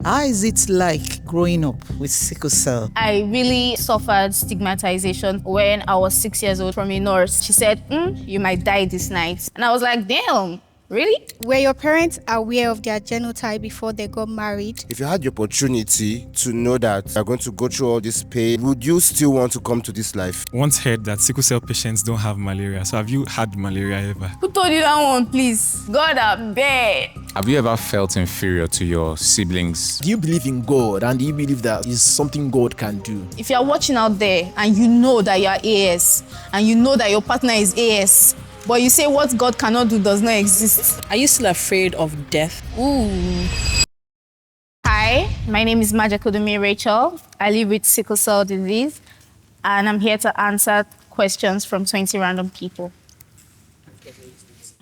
How is it like growing up with sickle cell? I really suffered stigmatization when I was 6 years old from a nurse. She said, you might die this night. And I was like, damn, really? Were your parents aware of their genotype before they got married? If you had the opportunity to know that you're going to go through all this pain, would you still want to come to this life? Once heard that sickle cell patients don't have malaria. So have you had malaria ever? Who told you that one, please? God, I beg. Have you ever felt inferior to your siblings? Do you believe in God, and do you believe that is something God can do? If you're watching out there and you know that you're AS and you know that your partner is AS, but you say what God cannot do does not exist. Are you still afraid of death? Ooh. Hi, my name is Majakodumi Rachel. I live with sickle cell disease, and I'm here to answer questions from 20 random people.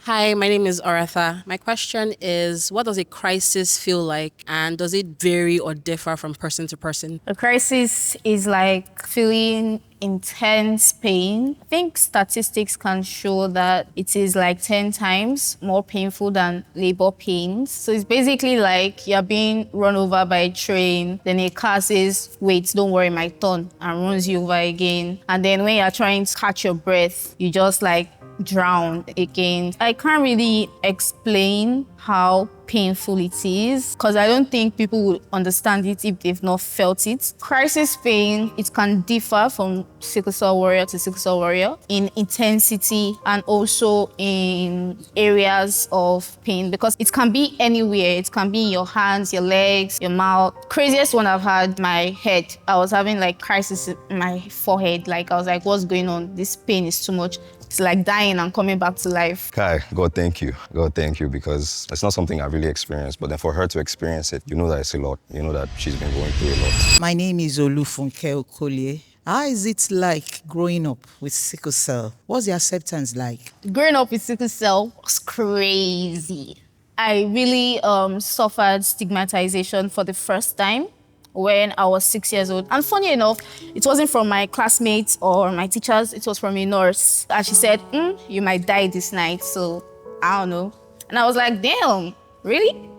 Hi, my name is Oratha. My question is, what does a crisis feel like, and does it vary or differ from person to person? A crisis is like feeling intense pain. I think statistics can show that it is like 10 times more painful than labor pains. So it's basically like you're being run over by a train, then a car says, wait, don't worry, my turn, and runs you over again. And then when you're trying to catch your breath, you just like drown again. I can't really explain how painful it is because I don't think people would understand it if they've not felt it. Crisis pain, it can differ from sickle cell warrior to sickle cell warrior in intensity and also in areas of pain because it can be anywhere. It can be in your hands, your legs, your mouth. Craziest one I've had, my head. I was having like crisis in my forehead. Like I was like, what's going on? This pain is too much. It's like dying and coming back to life. Kai, God thank you. God thank you, because it's not something I've really experienced, but then for her to experience it, you know that it's a lot. You know that she's been going through a lot. My name is Olufunke Okolie. How is it like growing up with sickle cell? What's the acceptance like? Growing up with sickle cell was crazy. I really suffered stigmatization for the first time when I was 6 years old. And funny enough, it wasn't from my classmates or my teachers, it was from a nurse. And she said, you might die this night, so I don't know. And I was like, damn, really?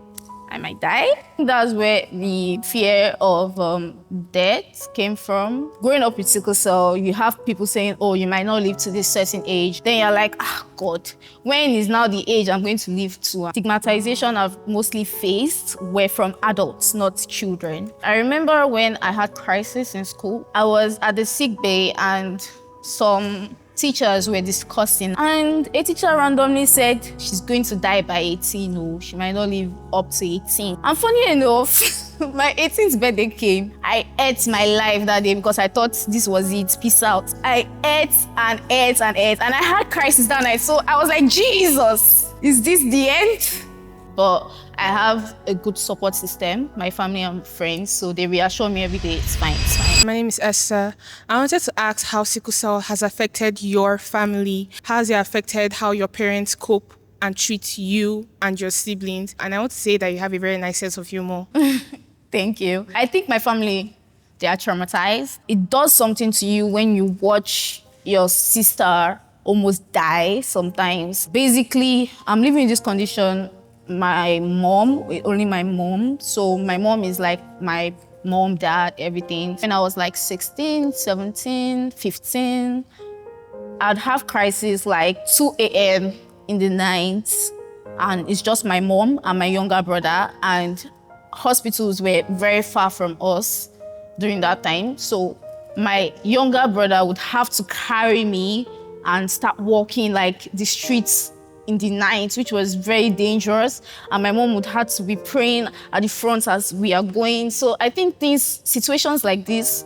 I might die? That's where the fear of death came from. Growing up with sickle cell, you have people saying, oh, you might not live to this certain age. Then you're like, God, when is now the age I'm going to live to? Stigmatization I've mostly faced were from adults, not children. I remember when I had crisis in school, I was at the sick bay and some teachers were discussing, and a teacher randomly said she's going to die by 18, or she might not live up to 18. And funny enough, my 18th birthday came. I ate my life that day because I thought this was it, peace out. I ate and ate and ate, and I had crisis that night. So I was like, Jesus, is this the end? But I have a good support system, my family and friends, so they reassure me every day, it's fine, it's fine. My name is Esther. I wanted to ask how sickle cell has affected your family. How has it affected how your parents cope and treat you and your siblings? And I want to say that you have a very nice sense of humor. Thank you. I think my family, they are traumatized. It does something to you when you watch your sister almost die sometimes. Basically, I'm living in this condition. My mom, only my mom. So my mom is like my mom, dad, everything. When I was like 16, 17, 15, I'd have crises like 2 a.m. in the night. And it's just my mom and my younger brother. And hospitals were very far from us during that time. So my younger brother would have to carry me and start walking like the streets in the night, which was very dangerous. And my mom would have to be praying at the front as we are going. So I think situations like this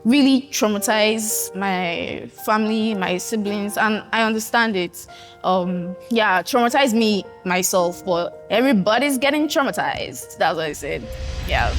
really traumatize my family, my siblings, and I understand it. Traumatized me myself, but everybody's getting traumatized. That's what I said, yeah.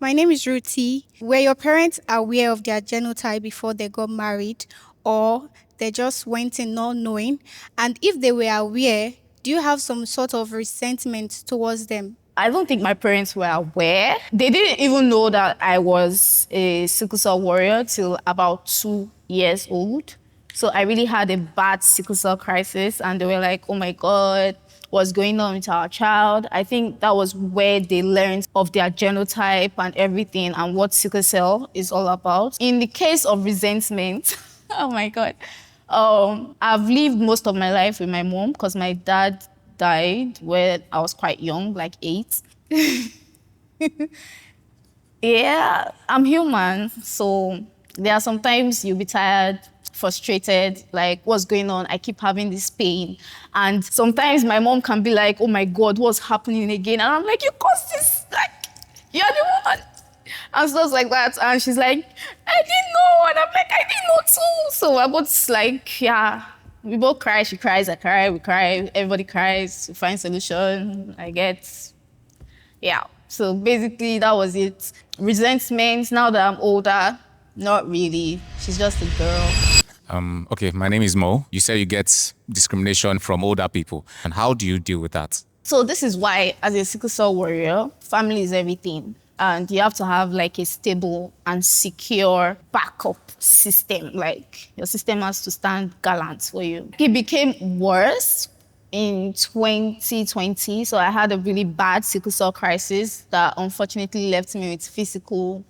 My name is Ruthie. Were your parents aware of their genotype before they got married, or they just went in not knowing? And if they were aware, do you have some sort of resentment towards them? I don't think my parents were aware. They didn't even know that I was a sickle cell warrior till about 2 years old. So I really had a bad sickle cell crisis, and they were like, oh my God, what's going on with our child. I think that was where they learned of their genotype and everything and what sickle cell is all about. In the case of resentment, oh my God, I've lived most of my life with my mom because my dad died when I was quite young, like 8. Yeah, I'm human, so there are sometimes you'll be tired, frustrated, like what's going on? I keep having this pain. And sometimes my mom can be like, oh my God, what's happening again? And I'm like, you caused this, like, you're the woman. And stuff like that. And she's like, I didn't know. And I'm like, I didn't know too. So we're both like, yeah, we both cry. She cries, I cry, we cry, everybody cries, we find solution, I get, yeah. So basically that was it. Resentment, now that I'm older, not really. She's just a girl. Okay, my name is Mo. You said you get discrimination from older people. And how do you deal with that? So this is why, as a sickle cell warrior, family is everything. And you have to have like a stable and secure backup system. Like your system has to stand gallant for you. It became worse in 2020. So I had a really bad sickle cell crisis that unfortunately left me with physical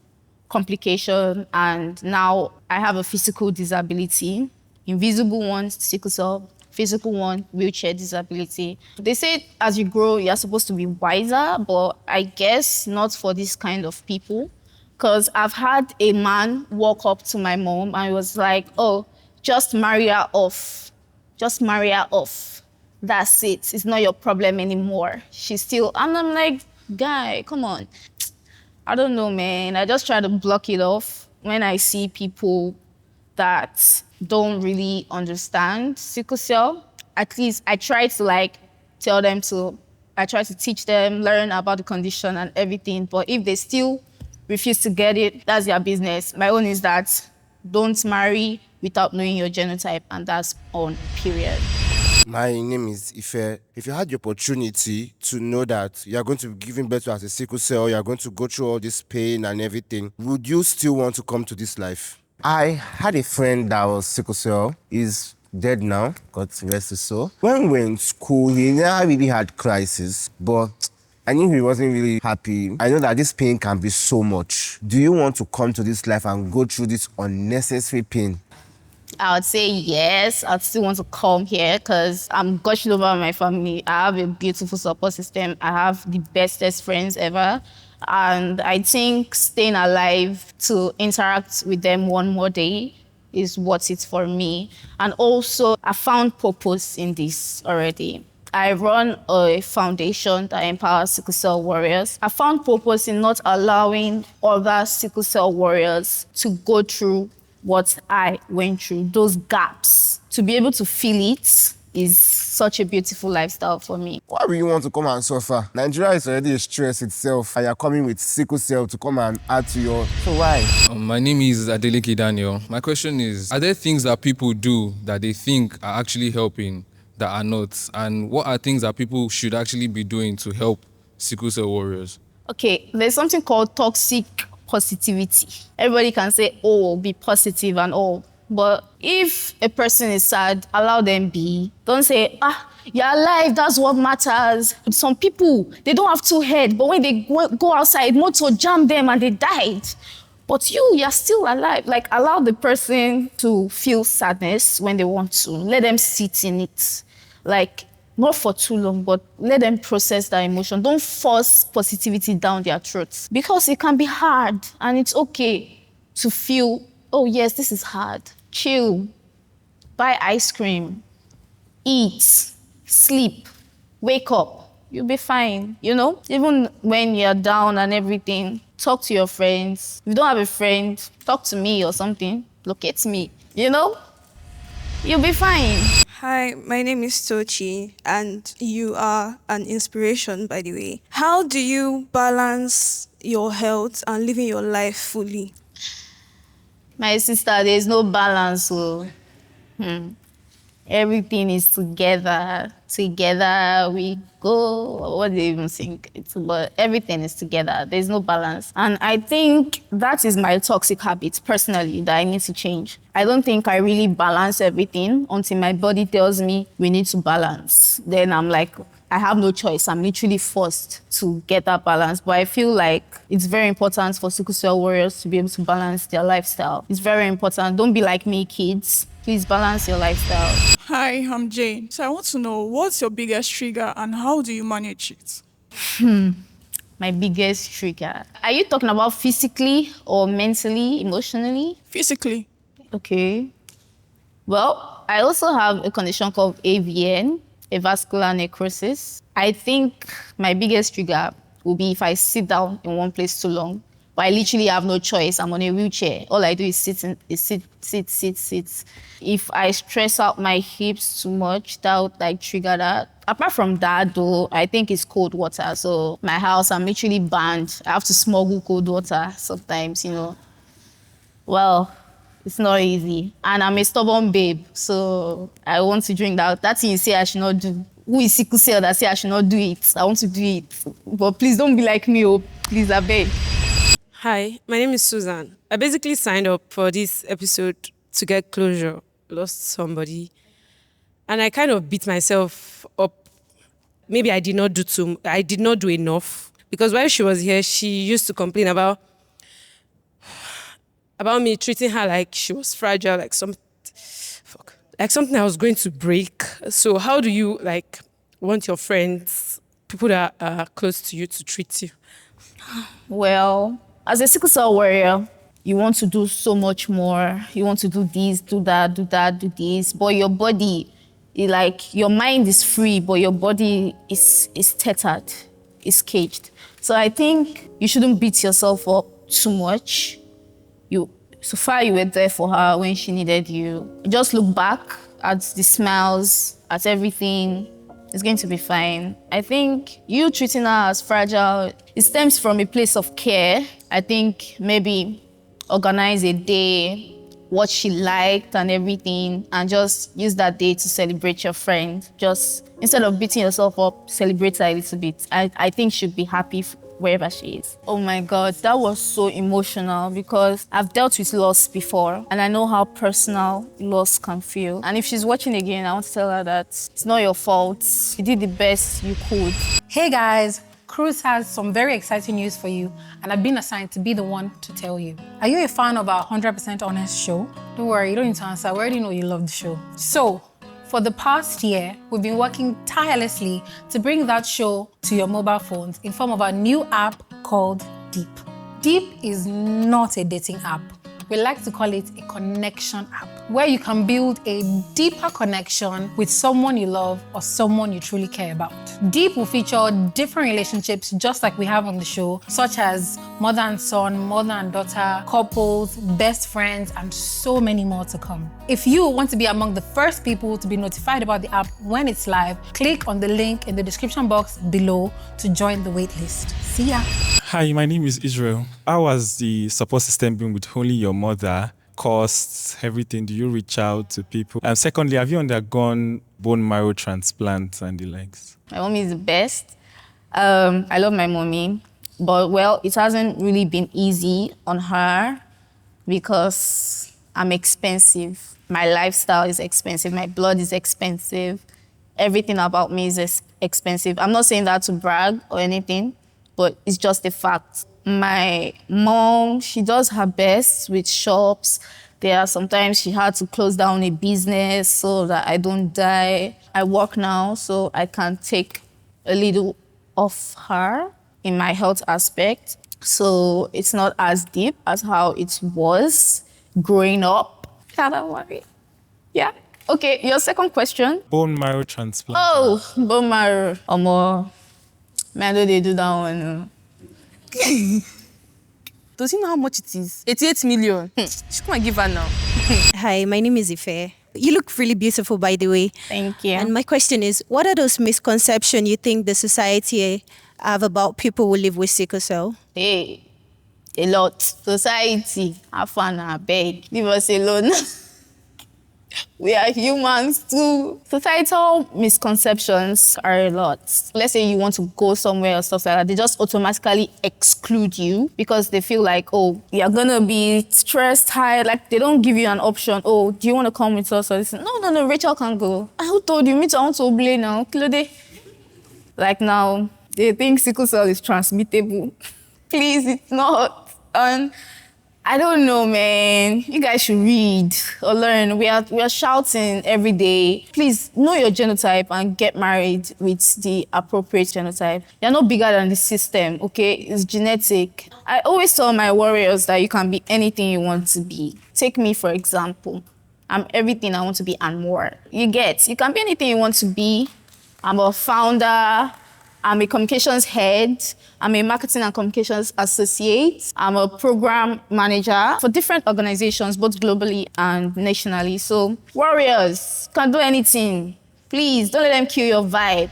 complication. And now I have a physical disability, invisible one, sickle cell, physical one, wheelchair disability. They say as you grow, you're supposed to be wiser, but I guess not for this kind of people. Because I've had a man walk up to my mom and was like, oh, just marry her off. Just marry her off. That's it. It's not your problem anymore. She's still, and I'm like, guy, come on. I don't know, man. I just try to block it off when I see people that don't really understand sickle cell. At least I try to I try to teach them, learn about the condition and everything. But if they still refuse to get it, that's their business. My own is that don't marry without knowing your genotype, and that's on, period. My name is Ife. If you had the opportunity to know that you are going to be giving birth as a sickle cell, you are going to go through all this pain and everything, would you still want to come to this life? I had a friend that was sickle cell. He's dead now, God rest his soul. When we were in school, he never really had crisis, but I knew he wasn't really happy. I know that this pain can be so much. Do you want to come to this life and go through this unnecessary pain? I would say yes. I'd still want to come here because I'm gushing over my family. I have a beautiful support system. I have the bestest friends ever. And I think staying alive to interact with them one more day is what it's for me. And also, I found purpose in this already. I run a foundation that empowers sickle cell warriors. I found purpose in not allowing other sickle cell warriors to go through what I went through, those gaps. To be able to feel it is such a beautiful lifestyle for me. Why would you want to come and suffer? Nigeria is already a stress itself, and you're coming with sickle cell to come and add to your... So why? My name is Adeleke Daniel. My question is, are there things that people do that they think are actually helping that are not? And what are things that people should actually be doing to help sickle cell warriors? Okay, there's something called toxic positivity. Everybody can say, oh, be positive and all. But if a person is sad, allow them be. Don't say, you're alive, that's what matters. Some people, they don't have two heads, but when they go outside, motor jam them and they died. But you're still alive. Like, allow the person to feel sadness when they want to. Let them sit in it. Like, not for too long, but let them process that emotion. Don't force positivity down their throats because it can be hard and it's okay to feel, oh yes, this is hard. Chill, buy ice cream, eat, sleep, wake up. You'll be fine, you know? Even when you're down and everything, talk to your friends. If you don't have a friend, talk to me or something. Locate me, you know? You'll be fine. Hi, my name is Tochi, and you are an inspiration, by the way. How do you balance your health and living your life fully? My sister, there's no balance. So, everything is together. Together we go. What do you even think? But everything is together. There's no balance. And I think that is my toxic habit, personally, that I need to change. I don't think I really balance everything until my body tells me we need to balance. Then I'm like, I have no choice. I'm literally forced to get that balance. But I feel like it's very important for sickle cell warriors to be able to balance their lifestyle. It's very important. Don't be like me, kids. Please balance your lifestyle. Hi, I'm Jane. So I want to know, what's your biggest trigger and how do you manage it? My biggest trigger. Are you talking about physically or mentally, emotionally? Physically. Okay. Well, I also have a condition called AVN, avascular necrosis. I think my biggest trigger will be if I sit down in one place too long. But I literally have no choice. I'm on a wheelchair. All I do is sit. If I stress out my hips too much, that would like trigger that. Apart from that, though, I think it's cold water. So my house, I'm literally banned. I have to smuggle cold water sometimes, you know. Well, it's not easy. And I'm a stubborn babe, so I want to drink that. That thing you say I should not do. Who is sickle cell that say I should not do it? I want to do it. But please don't be like me, oh. Please, I beg. Hi, my name is Susan. I basically signed up for this episode to get closure. Lost somebody. And I kind of beat myself up. Maybe I did not do enough. Because while she was here, she used to complain about me treating her like she was fragile, like something I was going to break. So how do you want your friends, people that are close to you, to treat you? Well, as a sickle cell warrior, you want to do so much more. You want to do this, do that, do this. But your body, your mind is free, but your body is tethered, is caged. So I think you shouldn't beat yourself up too much. So far you were there for her when she needed you. Just look back at the smiles, at everything. It's going to be fine. I think you treating her as fragile, it stems from a place of care. I think maybe organize a day, what she liked and everything, and just use that day to celebrate your friend. Just instead of beating yourself up, celebrate her a little bit. I think she'd be happy wherever she is. Oh my God, that was so emotional because I've dealt with loss before and I know how personal loss can feel. And if she's watching again, I want to tell her that it's not your fault. You did the best you could. Hey guys, Cruz has some very exciting news for you and I've been assigned to be the one to tell you. Are you a fan of our 100% Honest show? Don't worry, you don't need to answer. We already know you love the show. So, for the past year, we've been working tirelessly to bring that show to your mobile phones in form of a new app called Deep. Deep is not a dating app. We like to call it a connection app, where you can build a deeper connection with someone you love or someone you truly care about. Deep will feature different relationships just like we have on the show, such as mother and son, mother and daughter, couples, best friends, and so many more to come. If you want to be among the first people to be notified about the app when it's live, click on the link in the description box below to join the waitlist. See ya. Hi, my name is Israel. How has the support system been with only your mother? Costs, everything? Do you reach out to people? And secondly, have you undergone bone marrow transplants and the likes? My mommy is the best. I love my mommy, but well, it hasn't really been easy on her because I'm expensive. My lifestyle is expensive. My blood is expensive. Everything about me is expensive. I'm not saying that to brag or anything, but it's just a fact. My mom, she does her best with shops. There are sometimes she had to close down a business so that I don't die. I work now, so I can take a little off her in my health aspect. So it's not as deep as how it was growing up. Yeah, don't worry. Yeah. Okay, your second question. Bone marrow transplant. Oh, bone marrow. Omo, man, they do that one. Does he know how much it is? 88 million. She come and give her now. Hi, my name is Ife. You look really beautiful, by the way. Thank you. And my question is, what are those misconceptions you think the society have about people who live with sickle cell? Hey, a lot. Society, have fun, I beg. Leave us alone. We are humans too. Societal misconceptions are a lot. Let's say you want to go somewhere or stuff like that, they just automatically exclude you because they feel like, oh, you're gonna be stressed, tired. Like they don't give you an option. Oh, do you want to come with us or this? No, Rachel can't go. Who told you? Me too, I want to obey now. Kilode. Like now, they think sickle cell is transmittable. Please, it's not. And I don't know, man. You guys should read or learn. We are shouting every day. Please know your genotype and get married with the appropriate genotype. You're not bigger than the system, okay? It's genetic. I always tell my warriors that you can be anything you want to be. Take me, for example. I'm everything I want to be and more. You can be anything you want to be. I'm a founder. I'm a communications head. I'm a marketing and communications associate. I'm a program manager for different organizations, both globally and nationally. So warriors can do anything. Please don't let them kill your vibe.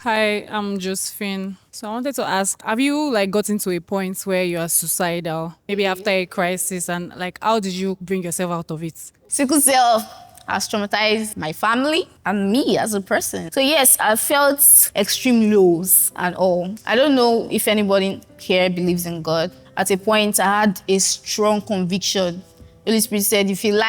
Hi, I'm Josephine. So I wanted to ask, have you gotten to a point where you are suicidal, maybe after a crisis, and how did you bring yourself out of it? Sickle cell has traumatized my family and me as a person. So yes, I felt extreme lows and all. I don't know if anybody here believes in God. At a point, I had a strong conviction. The Holy Spirit said, if you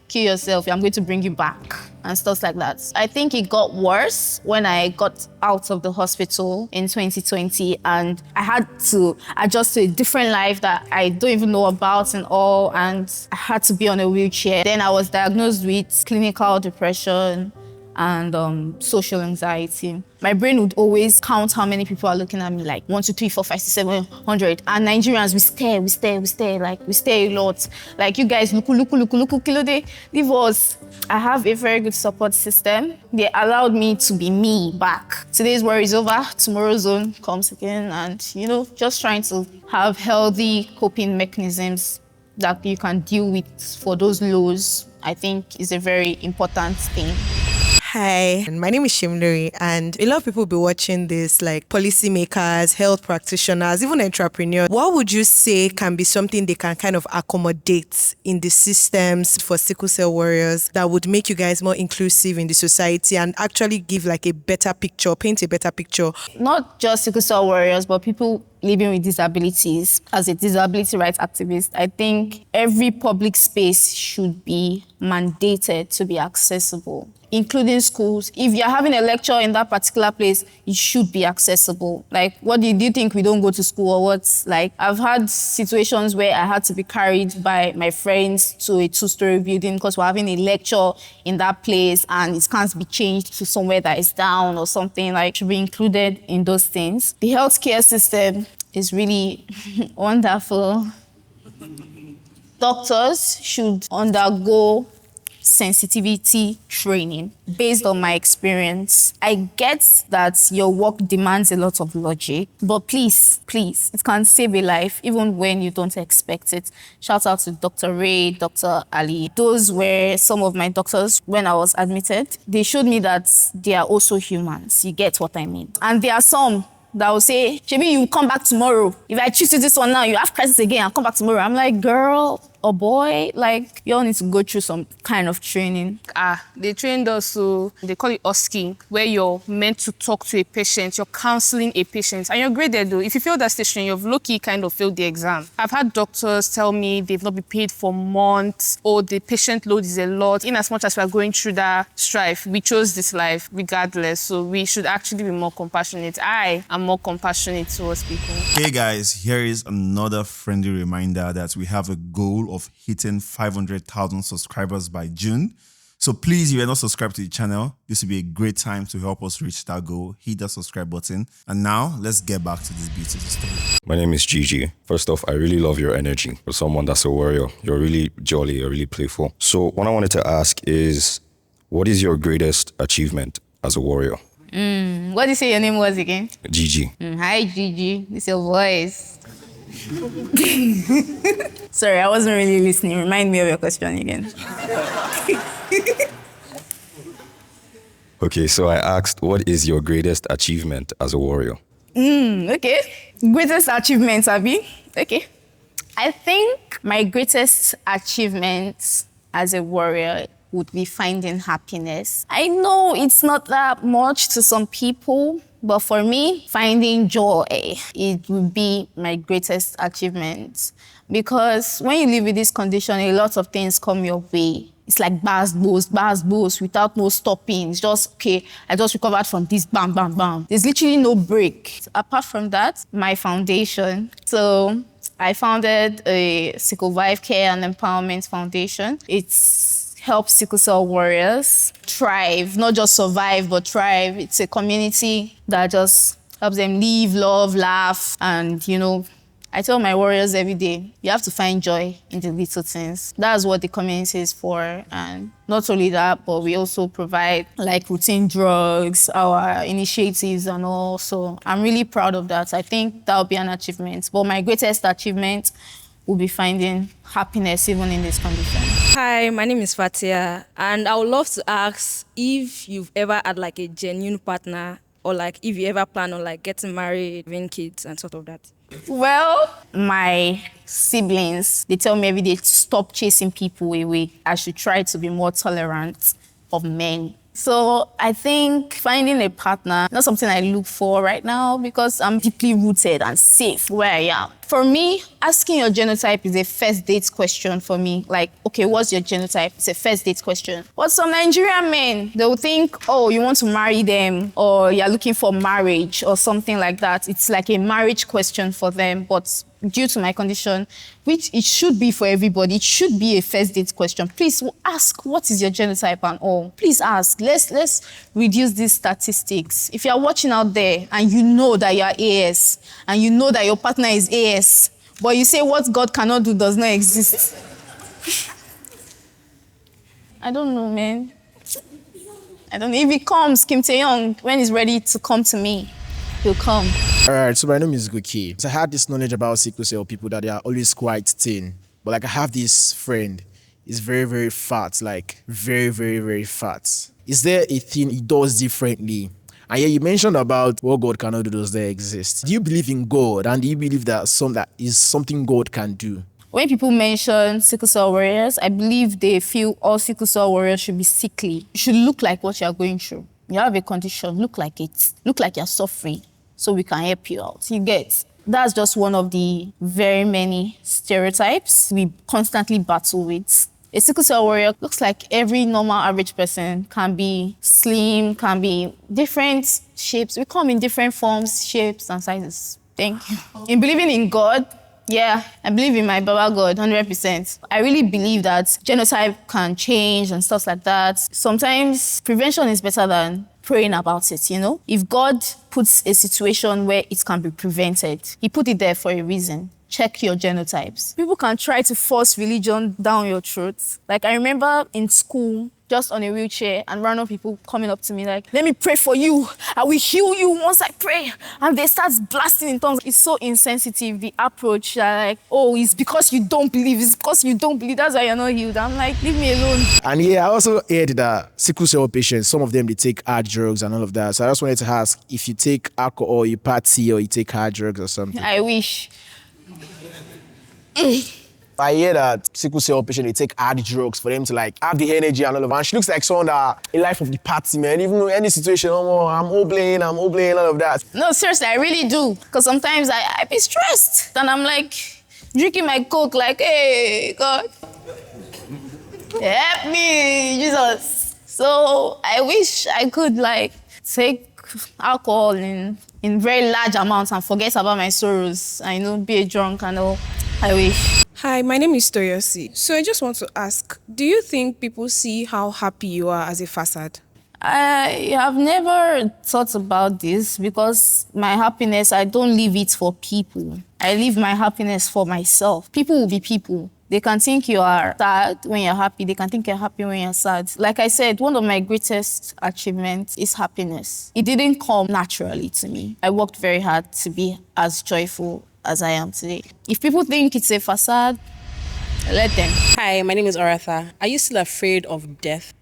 kill yourself, I'm going to bring you back and stuff like that. I think it got worse when I got out of the hospital in 2020 and I had to adjust to a different life that I don't even know about and all, and I had to be on a wheelchair. Then I was diagnosed with clinical depression and social anxiety. My brain would always count how many people are looking at me, 1, 2, 3, 4, 5, 6, 7, 100. And Nigerians, we stare, we stare a lot. You guys, look, they leave us. I have a very good support system. They allowed me to be me back. Today's worry is over, tomorrow's zone comes again, and just trying to have healthy coping mechanisms that you can deal with for those lows, I think is a very important thing. Hi, my name is Shimluri, and a lot of people will be watching this, like policymakers, health practitioners, even entrepreneurs. What would you say can be something they can kind of accommodate in the systems for sickle cell warriors that would make you guys more inclusive in the society and actually give a better picture, paint a better picture? Not just sickle cell warriors, but people living with disabilities. As a disability rights activist, I think every public space should be mandated to be accessible, including schools. If you're having a lecture in that particular place, it should be accessible. What do you think we don't go to school or what? I've had situations where I had to be carried by my friends to a 2-story building because we're having a lecture in that place and it can't be changed to somewhere that is down or something. Should be included in those things. The healthcare system is really wonderful. Doctors should undergo sensitivity training based on my experience. I get that your work demands a lot of logic, but please, it can save a life even when you don't expect it. Shout out to Dr. Ray, Dr. Ali. Those were some of my doctors when I was admitted. They showed me that they are also humans. You get what I mean? And there are some that will say, Shebi, you come back tomorrow. If I choose this one now, you have crisis again, I'll come back tomorrow. I'm like, girl or boy, you all need to go through some kind of training. They trained us, so they call it OSCE, where you're meant to talk to a patient, you're counseling a patient, and you're graded though. If you fail that station, you've low-key kind of failed the exam. I've had doctors tell me they've not been paid for months, or the patient load is a lot. In as much as we're going through that strife, we chose this life regardless, so we should actually be more compassionate. I am more compassionate towards people. Hey guys, here is another friendly reminder that we have a goal of hitting 500,000 subscribers by June. So please, if you're not subscribed to the channel, this would be a great time to help us reach that goal. Hit that subscribe button. And now, let's get back to this beautiful story. My name is Gigi. First off, I really love your energy. For someone that's a warrior, you're really jolly, you're really playful. So what I wanted to ask is, what is your greatest achievement as a warrior? What did you say your name was again? Gigi. Hi, Gigi. This is your voice. Sorry, I wasn't really listening. Remind me of your question again. Okay, so I asked, what is your greatest achievement as a warrior? Okay. Greatest achievement, Abby? Okay. I think my greatest achievement as a warrior would be finding happiness. I know it's not that much to some people, but for me, finding joy, it would be my greatest achievement. Because when you live with this condition, a lot of things come your way. It's like bars, without no stopping. It's just, okay, I just recovered from this, bam, bam, bam. There's literally no break. Apart from that, my foundation. So I founded a Sickle Vive Care and Empowerment Foundation. It's helps sickle cell warriors thrive, not just survive, but thrive. It's a community that just helps them live, love, laugh, and, you know, I tell my warriors every day, you have to find joy in the little things. That's what the community is for. And not only that, but we also provide like routine drugs, our initiatives and all. So I'm really proud of that. I think that'll be an achievement. But my greatest achievement will be finding happiness even in this condition. Hi, my name is Fatia, and I would love to ask if you've ever had like a genuine partner, or like if you ever plan on like getting married, having kids and sort of that. Well, my siblings, they tell me every day to stop chasing people away. I should try to be more tolerant of men. So I think finding a partner, not something I look for right now because I'm deeply rooted and safe where I am. For me, asking your genotype is a first date question for me. Like, okay, what's your genotype? It's a first date question. But some Nigerian men, they'll think, oh, you want to marry them or you're looking for marriage or something like that. It's like a marriage question for them. But due to my condition, which it should be for everybody, it should be a first date question. Please ask, what is your genotype and all? Please ask. Let's reduce these statistics. If you're watching out there and you know that you're AS and you know that your partner is AS, but you say what God cannot do does not exist. I don't know, man. I don't know. If he comes, Kim Tae-young, when he's ready to come to me, he'll come. All right, so my name is Guki. So I had this knowledge about sickle cell people that they are always quite thin. But like I have this friend, he's very, very fat, like very, very, very fat. Is there a thing he does differently? And yeah, you mentioned about what God cannot do does there exist. Do you believe in God? And do you believe that that is something God can do? When people mention sickle cell warriors, I believe they feel all sickle cell warriors should be sickly. You should look like what you're going through. You have a condition, look like it. Look like you're suffering so we can help you out. You get? That's just one of the very many stereotypes we constantly battle with. A sickle cell warrior looks like every normal average person, can be slim, can be different shapes. We come in different forms, shapes, and sizes. Thank you. In believing in God, yeah, I believe in my Baba God, 100%. I really believe that genotype can change and stuff like that. Sometimes prevention is better than praying about it, you know? If God puts a situation where it can be prevented, he put it there for a reason. Check your genotypes. People can try to force religion down your throat. Like I remember in school, just on a wheelchair, and random people coming up to me like, let me pray for you. I will heal you once I pray. And they start blasting in tongues. It's so insensitive, the approach. Like, oh, it's because you don't believe. It's because you don't believe. That's why you're not healed. I'm like, leave me alone. And yeah, I also heard that sickle cell patients, some of them, they take hard drugs and all of that. So I just wanted to ask, if you take alcohol, you party, or you take hard drugs or something. I wish. I hear that sickle cell patients, they take hard drugs for them to like have the energy and all of that. And she looks like someone that a life of the party, man. Even though any situation, oh, I'm oblaying, all of that. No, seriously, I really do. Because sometimes I be stressed. And I'm like, drinking my Coke like, hey, God, help me, Jesus. So I wish I could like take alcohol in very large amounts and forget about my sorrows. I know, be a drunk and all. I wish. Hi, my name is Toyosi. So I just want to ask, do you think people see how happy you are as a facade? I have never thought about this because my happiness, I don't leave it for people. I leave my happiness for myself. People will be people. They can think you are sad when you're happy. They can think you're happy when you're sad. Like I said, one of my greatest achievements is happiness. It didn't come naturally to me. I worked very hard to be as joyful as I am today. If people think it's a facade, let them. Hi, my name is Aratha. Are you still afraid of death?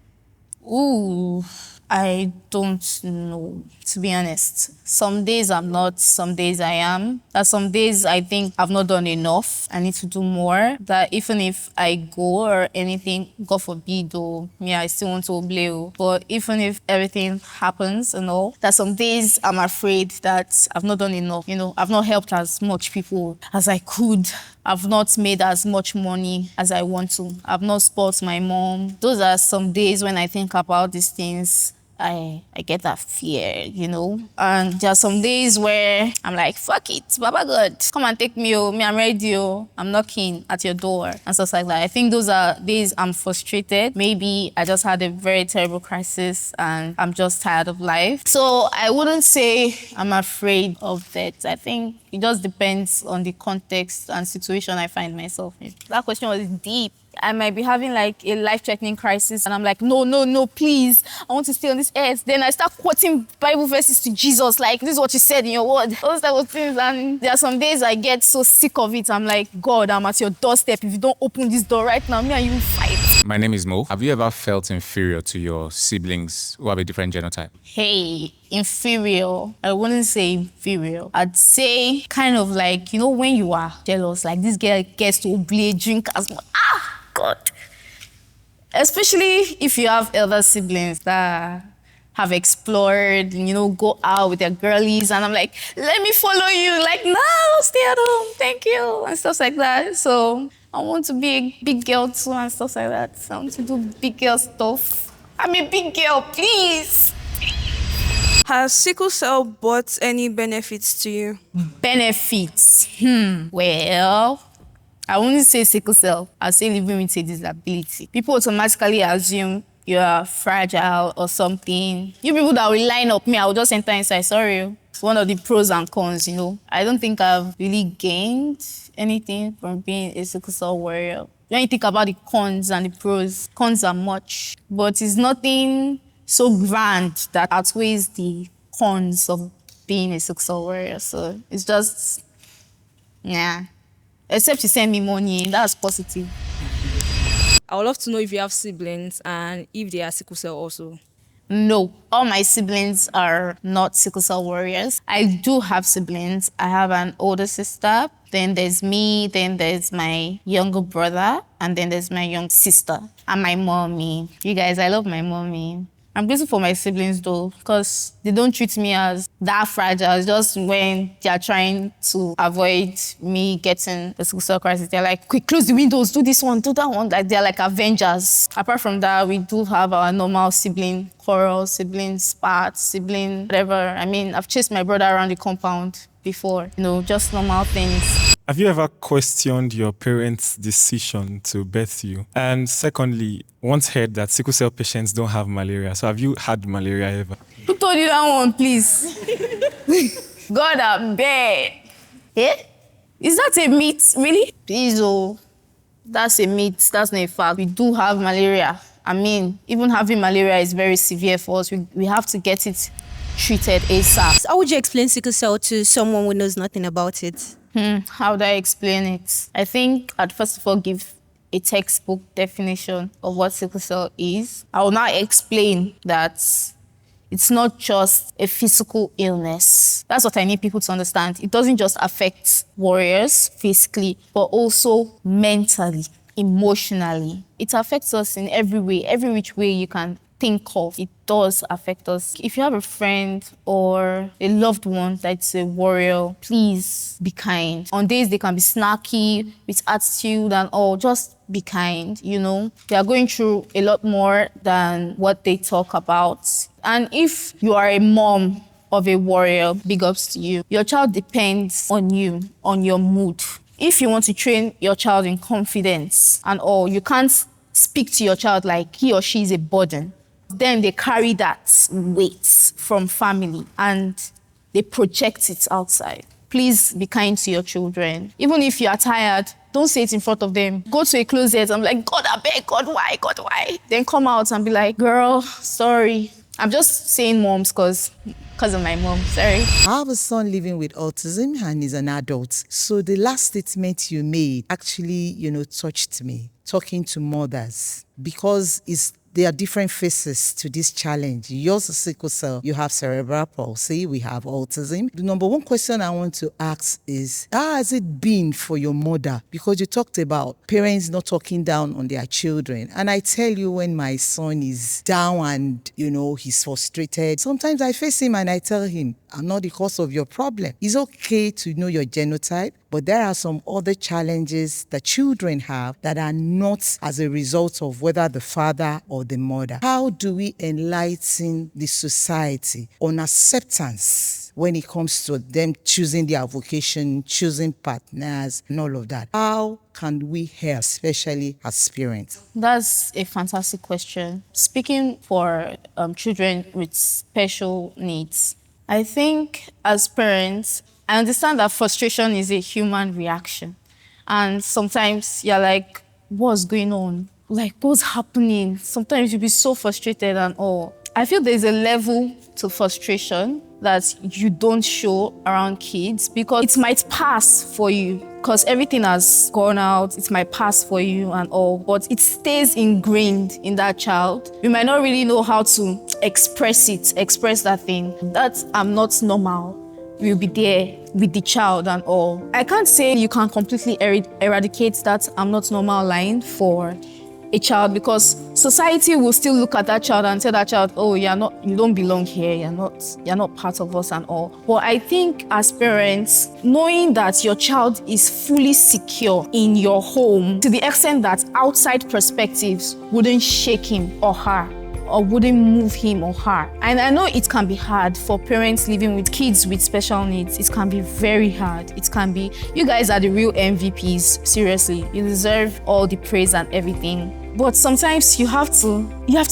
Ooh, I don't know, to be honest. Some days I'm not, some days I am. That some days I think I've not done enough. I need to do more. That even if I go or anything, God forbid, though, me, I still want to obey. But even if everything happens and all, that some days I'm afraid that I've not done enough. You know, I've not helped as much people as I could. I've not made as much money as I want to. I've not spoiled my mom. Those are some days when I think about these things. I get that fear, you know. And there are some days where I'm like, fuck it, Baba God, come and take me, oh, me, I'm ready, oh, I'm knocking at your door, and stuff like that. I think those are days I'm frustrated. Maybe I just had a very terrible crisis and I'm just tired of life. So I wouldn't say I'm afraid of that. I think it just depends on the context and situation I find myself in. That question was deep. I might be having like a life-threatening crisis and I'm like, no, please, I want to stay on this earth. Then I start quoting Bible verses to Jesus, like, this is what you said in your word. Those type of things. And there are some days I get so sick of it. I'm like, God, I'm at your doorstep. If you don't open this door right now, me and you will fight. My name is Mo. Have you ever felt inferior to your siblings who have a different genotype? Hey, inferior. I wouldn't say inferior. I'd say kind of like, you know, when you are jealous, like this girl gets to oblate, drink as much. God. Especially if you have elder siblings that have explored, you know, go out with their girlies, and I'm like, let me follow you. Like, no, stay at home, thank you, and stuff like that. So I want to be a big girl too and stuff like that. I want to do big girl stuff. I'm a big girl, please. Has sickle cell brought any benefits to you? Benefits? Well, I wouldn't say sickle cell. I'll say living with a disability. People automatically assume you're fragile or something. You people that will line up me, I will just enter inside. Sorry. It's one of the pros and cons, you know. I don't think I've really gained anything from being a sickle cell warrior. When you think about the cons and the pros, cons are much, but it's nothing so grand that outweighs the cons of being a sickle cell warrior. So it's just, yeah. Except you send me money, that's positive. I would love to know if you have siblings and if they are sickle cell also. No, all my siblings are not sickle cell warriors. I do have siblings. I have an older sister, then there's me, then there's my younger brother, and then there's my young sister and my mommy. You guys, I love my mommy. I'm grateful for my siblings though, because they don't treat me as that fragile. It's just when they're trying to avoid me getting the sickle cell crisis, they're like, quick, close the windows, do this one, do that one. Like, they're like avengers. Apart from that, we do have our normal sibling quarrel, sibling spat, sibling whatever. I mean, I've chased my brother around the compound before, you know, just normal things. Have you ever questioned your parents' decision to birth you? And secondly, once heard that sickle cell patients don't have malaria. So have you had malaria ever? Who told you that one, please? God, I beg. Yeah? Is that a myth, really? Please, oh. That's a myth, that's not a fact. We do have malaria. I mean, even having malaria is very severe for us. We have to get it treated ASAP. How would you explain sickle cell to someone who knows nothing about it? How would I explain it? I think I'd first of all give a textbook definition of what sickle cell is. I will now explain that it's not just a physical illness. That's what I need people to understand. It doesn't just affect warriors physically, but also mentally, emotionally. It affects us in every way, every which way you can think of. It does affect us. If you have a friend or a loved one that's a warrior, please be kind. On days they can be snarky, with attitude and all, just be kind, you know. They are going through a lot more than what they talk about. And if you are a mom of a warrior, big ups to you. Your child depends on you, on your mood. If you want to train your child in confidence and all, you can't speak to your child like he or she is a burden. Then they carry that weight from family and they project it outside. Please be kind to your children. Even if you are tired, don't say it in front of them. Go to a closet and be like, God, I beg, God, why? God, why? Then come out and be like, girl, sorry. I'm just saying moms because of my mom, sorry. I have a son living with autism and he's an adult. So the last statement you made actually, touched me. Talking to mothers, because it's there are different faces to this challenge. Yours is sickle cell, you have cerebral palsy, we have autism. The number one question I want to ask is, how has it been for your mother? Because you talked about parents not talking down on their children. And I tell you, when my son is down and, he's frustrated, sometimes I face him and I tell him, I'm not the cause of your problem. It's okay to know your genotype, but there are some other challenges that children have that are not as a result of whether the father or the mother. How do we enlighten the society on acceptance when it comes to them choosing their vocation, choosing partners, and all of that? How can we help, especially as parents? That's a fantastic question. Speaking for children with special needs, I think as parents, I understand that frustration is a human reaction. And sometimes you're like, what's going on? Like, what's happening? Sometimes you'll be so frustrated and all. I feel there's a level to frustration that you don't show around kids because it might pass for you because everything has gone out, it might pass for you and all, but it stays ingrained in that child. We might not really know how to express that thing. That I'm not normal will be there with the child and all. I can't say you can completely eradicate that I'm not normal line for a child because society will still look at that child and tell that child, oh, you don't belong here, you're not part of us and all. But I think as parents, knowing that your child is fully secure in your home to the extent that outside perspectives wouldn't shake him or her or wouldn't move him or her. And I know it can be hard for parents living with kids with special needs. It can be very hard. It can be, you guys are the real MVPs, seriously. You deserve all the praise and everything. But sometimes you have to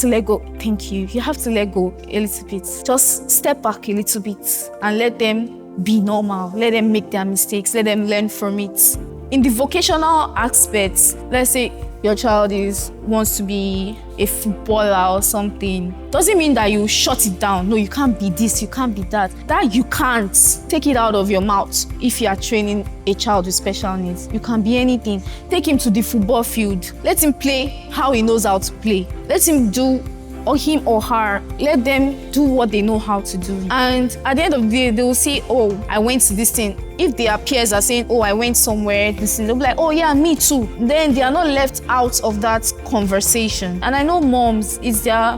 let go. Thank you. You have to let go a little bit. Just step back a little bit and let them be normal. Let them make their mistakes. Let them learn from it. In the vocational aspects, let's say your child wants to be a footballer or something, doesn't mean that you shut it down. No, you can't be this, you can't be that. That you can't. Take it out of your mouth. If you are training a child with special needs, you can be anything. Take him to the football field. Let him play how he knows how to play. Let him do, or him or her, let them do what they know how to do. And at the end of the day, they will say, oh, I went to this thing. If their peers are saying, oh, I went somewhere, this thing, they'll be like, oh yeah, me too. Then they are not left out of that conversation. And I know moms, it's their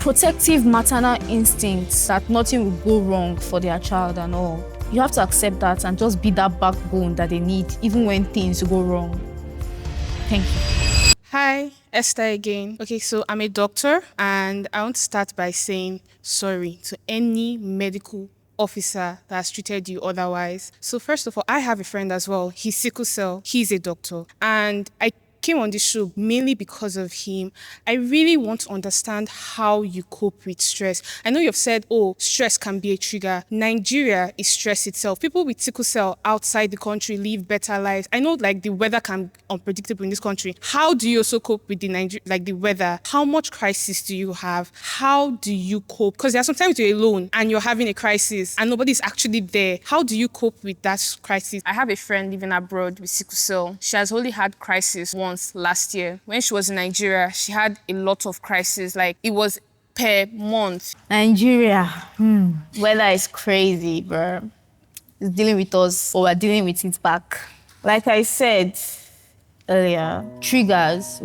protective maternal instincts that nothing will go wrong for their child and all. You have to accept that and just be that backbone that they need, even when things go wrong. Thank you. Hi, Esther again. Okay, so I'm a doctor and I want to start by saying sorry to any medical officer that has treated you otherwise. So first of all, I have a friend as well. He's sickle cell. He's a doctor. And I came on this show mainly because of him. I really want to understand how you cope with stress. I know you've said, oh, stress can be a trigger. Nigeria is stress itself. People with sickle cell outside the country live better lives. I know like the weather can be unpredictable in this country. How do you also cope with the weather? How much crisis do you have? How do you cope? Because there are sometimes you're alone and you're having a crisis and nobody's actually there. How do you cope with that crisis? I have a friend living abroad with sickle cell. She has only had crisis once last year. When she was in Nigeria, she had a lot of crisis. Like it was per month. Nigeria, weather is crazy, bro. It's dealing with us, or we're dealing with it back. Like I said earlier, with triggers,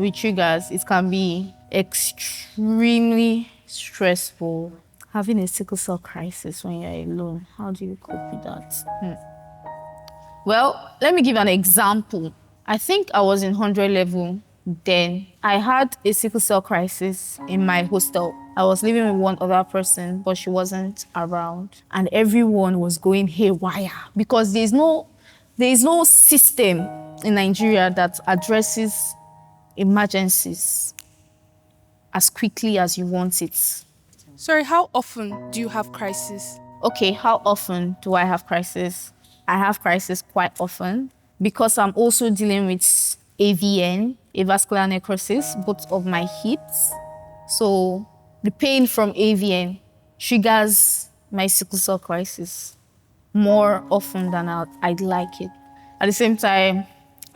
it can be extremely stressful. Having a sickle cell crisis when you're alone, how do you cope with that? Well, let me give an example. I think I was in 100 level then. I had a sickle cell crisis in my hostel. I was living with one other person, but she wasn't around. And everyone was going haywire because there is no system in Nigeria that addresses emergencies as quickly as you want it. Sorry, how often do you have crisis? Okay, how often do I have crisis? I have crisis quite often because I'm also dealing with AVN, avascular necrosis, both of my hips. So the pain from AVN triggers my sickle cell crisis more often than I'd like it. At the same time,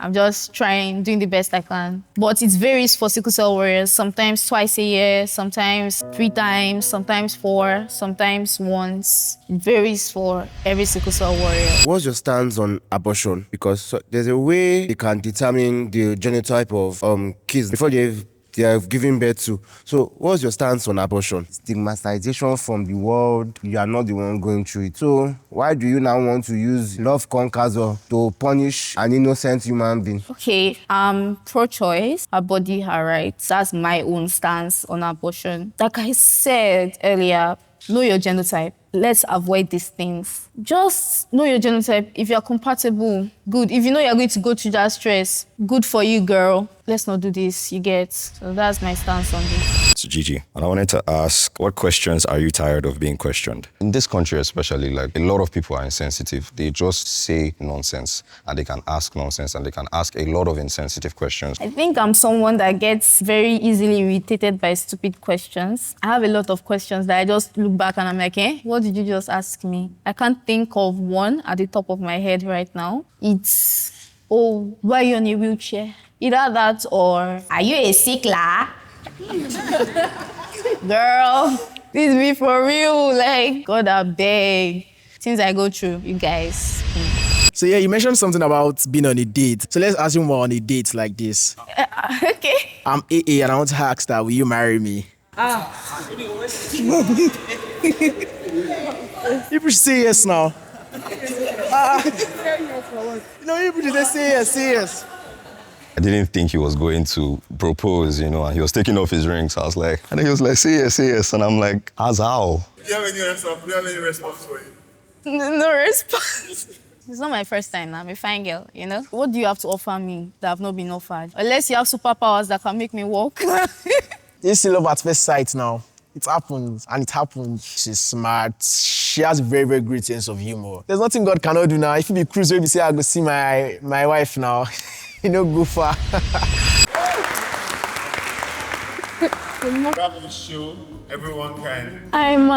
I'm just doing the best I can. But it varies for sickle cell warriors. Sometimes twice a year, sometimes 3 times, sometimes 4, sometimes once. It varies for every sickle cell warrior. What's your stance on abortion? Because there's a way they can determine the genotype of kids before they have given birth to. So what's your stance on abortion? Stigmatization from the world, you are not the one going through it. So why do you now want to use love conquers all to punish an innocent human being? Okay, I'm pro-choice, her body, her rights. That's my own stance on abortion. Like I said earlier, know your genotype. Let's avoid these things. Just know your genotype. If you're compatible, good. If you know you're going to go through that stress, good for you, girl. Let's not do this, you get. So that's my stance on this. So Gigi, and I wanted to ask, what questions are you tired of being questioned? In this country especially, like a lot of people are insensitive. They just say nonsense and they can ask nonsense and they can ask a lot of insensitive questions. I think I'm someone that gets very easily irritated by stupid questions. I have a lot of questions that I just look back and I'm like, what did you just ask me? I can't think of one at the top of my head right now. It's, oh, why are you in a wheelchair? Either that or, are you a sickler? Girl, this be for real. Like, God, I beg. Things I go through, you guys. So yeah, you mentioned something about being on a date. So let's assume we're on a date like this. Okay. I'm AA and I want to ask that, will you marry me? You should say yes now. No, you should just say yes, say yes. I didn't think he was going to propose, and he was taking off his rings. I was like, and then he was like, say yes. And I'm like, as how? Do you have any response for you? No response. It's not my first time now. I'm a fine girl, What do you have to offer me that I've not been offered? Unless you have superpowers that can make me walk. This is love at first sight now. It happens, and it happened. She's smart. She has a very, very great sense of humor. There's nothing God cannot do now. If you be cruise, maybe say I go see my wife now. Go far. After the show, everyone can. I'm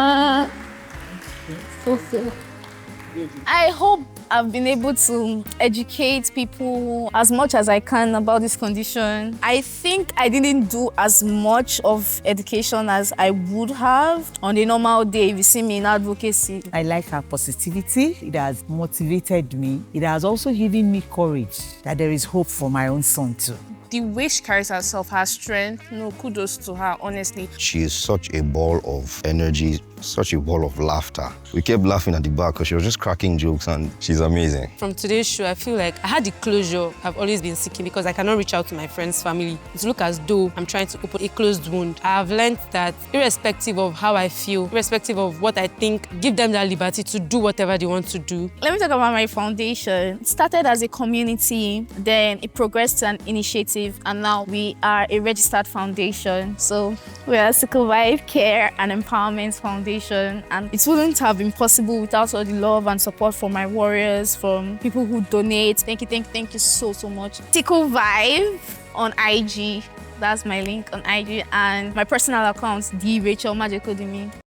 I hope I've been able to educate people as much as I can about this condition. I think I didn't do as much of education as I would have on a normal day if you see me in advocacy. I like her positivity. It has motivated me. It has also given me courage that there is hope for my own son too. The way she carries herself, her strength, kudos to her, honestly. She is such a ball of energy, such a ball of laughter. We kept laughing at the back because she was just cracking jokes and she's amazing. From today's show, I feel like I had the closure I've always been seeking because I cannot reach out to my friends' family. It looks as though I'm trying to open a closed wound. I have learned that irrespective of how I feel, irrespective of what I think, give them that liberty to do whatever they want to do. Let me talk about my foundation. It started as a community, then it progressed to an initiative, and now we are a registered foundation. So we are Sickle Vibe Care and Empowerment Foundation, and it wouldn't have been possible without all the love and support from my warriors, from people who donate. Thank you so much. Sickle Vibe on IG. That's my link on IG, and my personal account, the Rachel Majekodimi.